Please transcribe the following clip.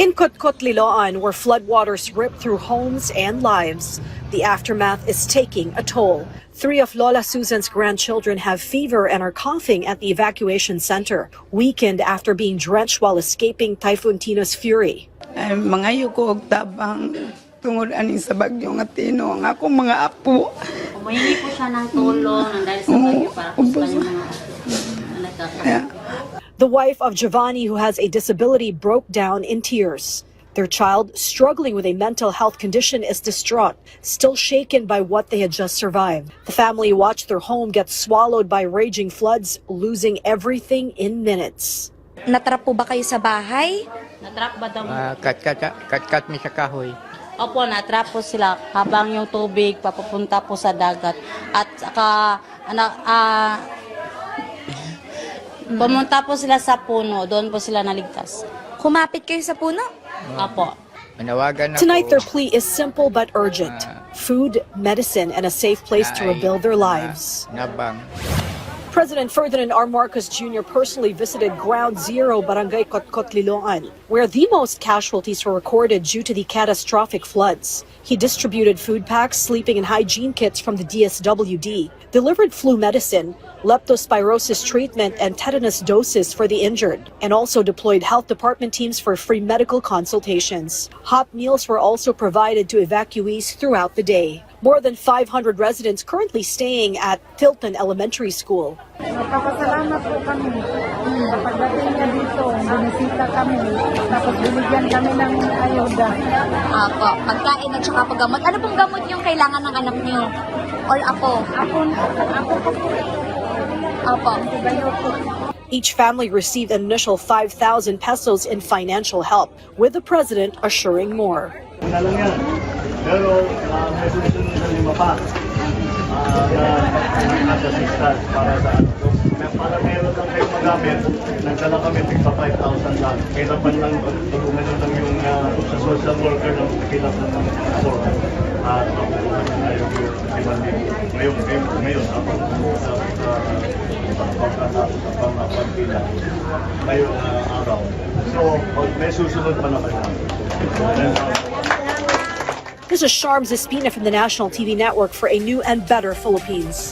In Kotkot, Liloan, where floodwaters ripped through homes and lives, the aftermath is taking a toll. 3 of Lola Susan's grandchildren have fever and are coughing at the evacuation center, weakened after being drenched while escaping Typhoon Tino's fury. Ay, mga yuko og tabang tungod ani sa bagyo nga Tino ang akong mga apo. Umahingi po siya ng tulong dahil sa bagyo para po sa kanyang mga apo. The wife of Giovanni, who has a disability, broke down in tears. Their child, struggling with a mental health condition, is distraught, still shaken by what they had just survived. The family watched their home get swallowed by raging floods, losing everything in minutes. Natrap po ba kayo sa bahay? Natrap ba daw? Kat mi sa kahoy. Opo, natrap po sila habang yung tubig papupunta po sa dagat. At saka, pumunta po sila sa puno, doon po sila naligtas. Kumapit kayo sa puno? Opo. Manawagan ako. Tonight, their plea is simple but urgent: food, medicine, and a safe place to rebuild their lives. Nabang. President Ferdinand R. Marcos Jr. personally visited Ground Zero, Barangay Kotkot, Liloan, where the most casualties were recorded due to the catastrophic floods. He distributed food packs, sleeping and hygiene kits from the DSWD, delivered flu medicine, leptospirosis treatment, and tetanus doses for the injured, and also deployed health department teams for free medical consultations. Hot meals were also provided to evacuees throughout the day. More than 500 residents currently staying at Tilton Elementary School. Napapasalamat po kami. Pagdating niya dito, bumisita kami. Tapos binigyan kami ng ayuda. Apo, pagkain at saka paggamot. Ano pong gamot yung kailangan ng anak niyo? Or apo? Ako po po. Apo. Each family received an initial 5,000 pesos in financial help, with the president assuring more. Una lang yan. Pero may susunod na 5 pa na assistance para sa ano. Para meron lang kayo magamit, nagdala kami tigpa 5,000 lang. Kailangan lang dokumento lang yung sa social worker ng kailangan ng form. At ngayon ako sa pagkatapos sa pagpila ngayong araw. So, may susunod pa na kayo. This is Sharms Espina from the National TV Network for a new and better Philippines.